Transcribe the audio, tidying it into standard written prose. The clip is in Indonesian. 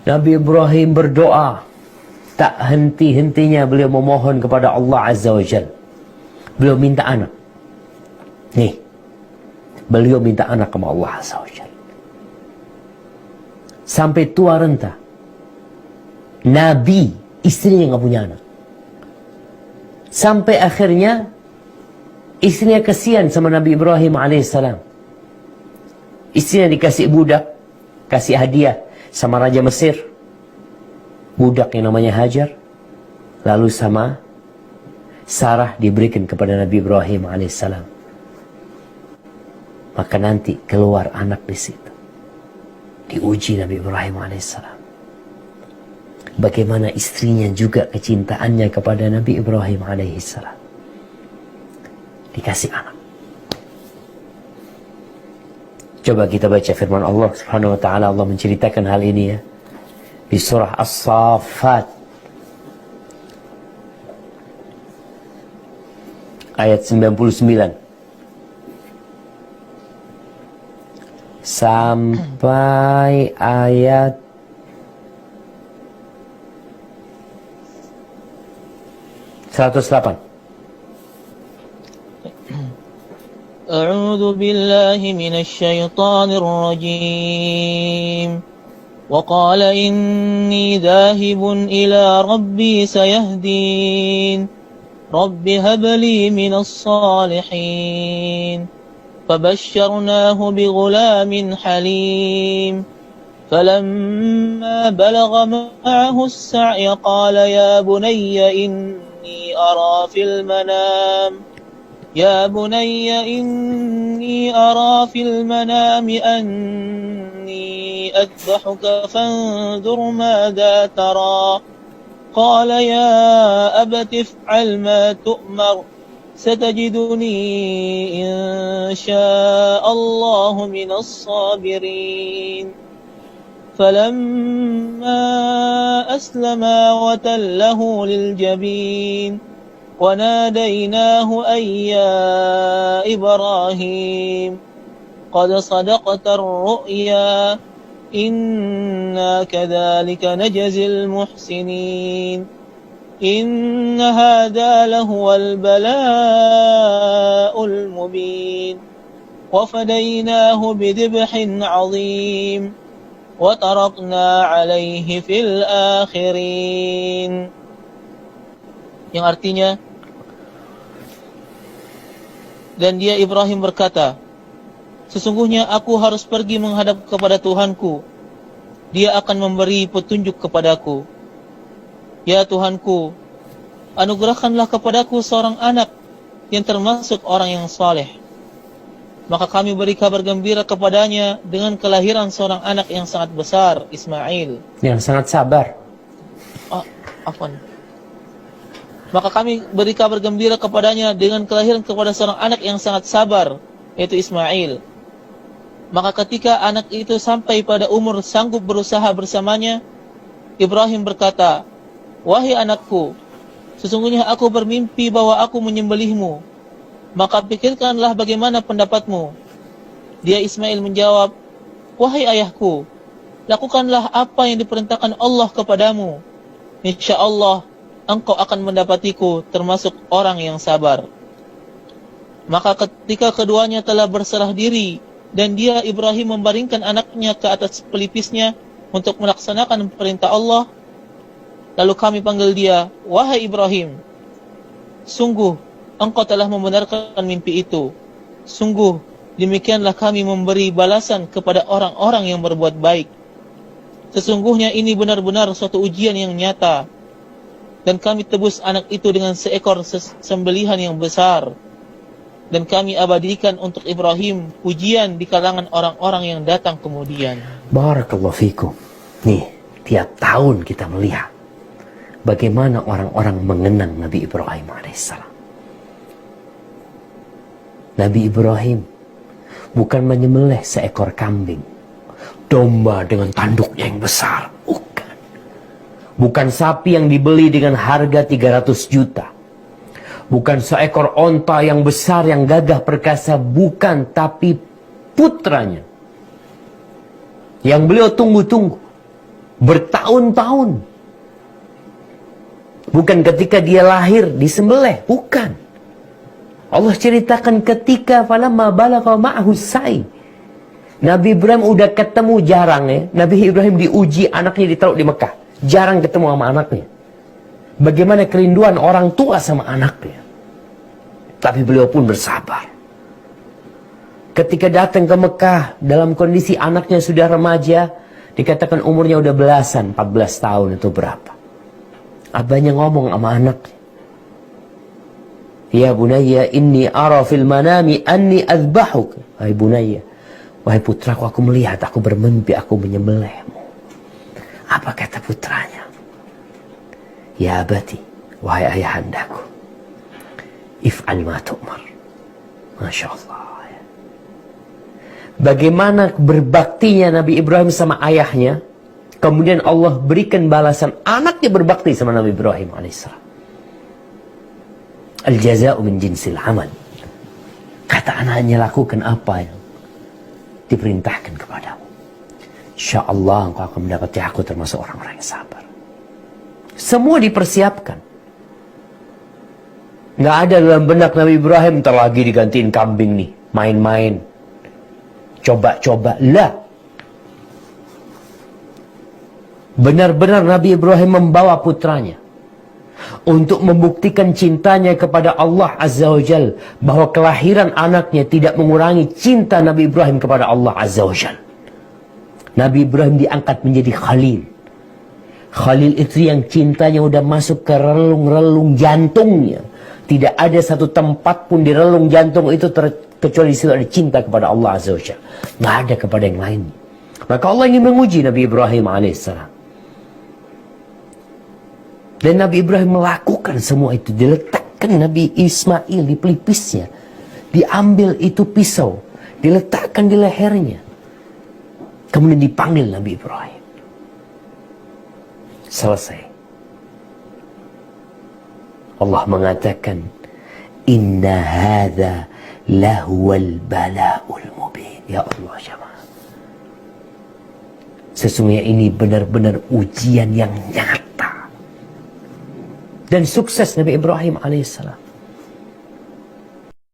Nabi Ibrahim berdoa, tak henti-hentinya beliau memohon kepada Allah Azza wa Jalla. Beliau minta anak. Nih, beliau minta anak kepada Allah Azza wa Jalla. Sampai tua renta, Nabi, istrinya nggak punya anak. Sampai akhirnya istrinya kasihan sama Nabi Ibrahim alaihissalam. Istrinya dikasih budak, kasih hadiah sama Raja Mesir. Budak yang namanya Hajar. Lalu sama Sarah diberikan kepada Nabi Ibrahim alaihissalam. Maka nanti keluar anak di situ. Diuji Nabi Ibrahim alaihissalam. Bagaimana istrinya juga kecintaannya kepada Nabi Ibrahim alaihissalam. Dikasih anak. Coba kita baca firman Allah Subhanahu wa taala. Allah menceritakan hal ini ya di surah As-Saffat ayat 99 sampai ayat 108. أعوذ بالله من الشيطان الرجيم وقال إني ذاهب إلى ربي سيهدين رب هب لي من الصالحين فبشرناه بغلام حليم فلما بلغ معه السعي قال يا بني إني أرى في المنام أني أذبحك فانظر ماذا ترى قال يا أبت افعل ما تؤمر ستجدني إن شاء الله من الصابرين فلما أسلما وتله للجبين وناديناه أن يا إبراهيم قد صدقت الرؤيا إنا كذلك نجزي المحسنين إن هذا لهو البلاء المبين وفديناه بذبح عظيم وتركنا عليه في الآخرين. Yang artinya, dan dia Ibrahim berkata, sesungguhnya aku harus pergi menghadap kepada Tuhanku. Dia akan memberi petunjuk kepadaku. Ya Tuhanku, anugerahkanlah kepadaku seorang anak yang termasuk orang yang saleh. Maka kami beri kabar gembira kepadanya dengan kelahiran seorang anak yang sangat besar, Ismail. Yang sangat sabar. Maka kami beri kabar gembira kepadanya dengan kelahiran kepada seorang anak yang sangat sabar, yaitu Ismail. Maka ketika anak itu sampai pada umur sanggup berusaha bersamanya, Ibrahim berkata, wahai anakku, sesungguhnya aku bermimpi bahwa aku menyembelihmu. Maka pikirkanlah bagaimana pendapatmu. Dia Ismail menjawab, wahai ayahku, lakukanlah apa yang diperintahkan Allah kepadamu. Insya Allah, engkau akan mendapatiku termasuk orang yang sabar. Maka ketika keduanya telah berserah diri, dan dia Ibrahim membaringkan anaknya ke atas pelipisnya untuk melaksanakan perintah Allah, lalu kami panggil dia, wahai Ibrahim, sungguh engkau telah membenarkan mimpi itu. Sungguh demikianlah kami memberi balasan kepada orang-orang yang berbuat baik. Sesungguhnya ini benar-benar suatu ujian yang nyata. Dan kami tebus anak itu dengan seekor sembelihan yang besar. Dan kami abadikan untuk Ibrahim pujian di kalangan orang-orang yang datang kemudian. Barakallahu fikum. Nih, tiap tahun kita melihat bagaimana orang-orang mengenang Nabi Ibrahim alaihissalam. Nabi Ibrahim bukan menyembelih seekor kambing, domba dengan tanduknya yang besar. Bukan sapi yang dibeli dengan harga 300 juta. Bukan seekor onta yang besar yang gagah perkasa. Bukan, tapi putranya yang beliau tunggu-tunggu. bertahun-tahun. Bukan ketika dia lahir disembelih, bukan. Allah ceritakan ketika falamma balagha ma'ahu sa'i. Nabi Ibrahim udah ketemu jarang ya. Nabi Ibrahim diuji, anaknya ditaruh di Mekah. Jarang ketemu sama anaknya. Bagaimana kerinduan orang tua sama anaknya. Tapi beliau pun bersabar. Ketika datang ke Mekah, dalam kondisi anaknya sudah remaja, dikatakan umurnya udah belasan, 14 tahun itu berapa. Abahnya ngomong sama anaknya. Ya bunayya inni ara fil manami anni azbahuk. Hai bunayya, wahai putraku, aku melihat, aku bermimpi, aku menyembelihmu. Apa kata putranya? Ya abati, wahai ayahandaku, if'al ma tu'mar. Masya Allah. Bagaimana berbaktinya Nabi Ibrahim sama ayahnya. Kemudian Allah berikan balasan, anaknya berbakti sama Nabi Ibrahim alaihissalam. Al-jaza'u min jinsil amal. Kata anaknya, lakukan apa yang diperintahkan kepadamu. InsyaAllah engkau akan mendapati aku termasuk orang-orang yang sabar. Semua dipersiapkan. Nggak ada dalam benak Nabi Ibrahim, ntar lagi digantiin kambing nih, main-main, coba-coba. Lah. Benar-benar Nabi Ibrahim membawa putranya untuk membuktikan cintanya kepada Allah Azza wa Jal, bahwa kelahiran anaknya tidak mengurangi cinta Nabi Ibrahim kepada Allah Azza wa Jal. Nabi Ibrahim diangkat menjadi Khalil. Khalil itu yang cintanya udah masuk ke relung-relung jantungnya. Tidak ada satu tempat pun di relung jantung itu kecuali di situ ada cinta kepada Allah Azza wa Jal. Nggak ada kepada yang lain. Maka Allah ingin menguji Nabi Ibrahim alaihissalam. Dan Nabi Ibrahim melakukan semua itu. Diletakkan Nabi Ismail di pelipisnya. Diambil itu pisau. Diletakkan di lehernya. Kemudian dipanggil Nabi Ibrahim. Selesai. Allah mengatakan, Inna hadha lahuwal bala'ul mubin. Ya Allah jamaah. Sesungguhnya ini benar-benar ujian yang nyata. Dan sukses Nabi Ibrahim alaihissalam.